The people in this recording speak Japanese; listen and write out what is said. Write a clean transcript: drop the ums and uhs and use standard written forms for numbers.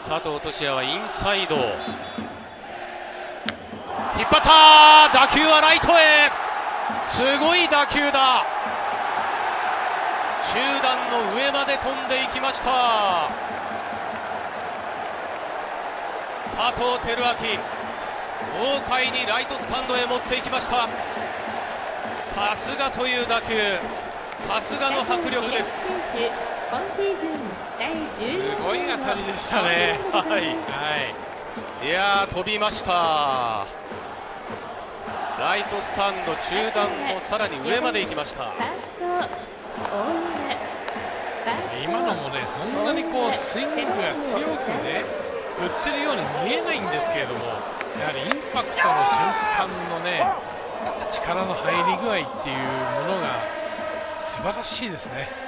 佐藤俊也はインサイド、引っ張った、打球はライトへ、すごい打球だ、中段の上まで飛んでいきました。佐藤輝明、豪快にライトスタンドへ持っていきました。さすがという打球、さすがの迫力です。今シーズン第10すごい当たりでしたね。はい、いやー飛びました。ライトスタンド中段のさらに上まで行きました。今のもね、そんなにこうスイングが強くね振ってるように見えないんですけれども、やはりインパクトの瞬間のね力の入り具合っていうものが素晴らしいですね。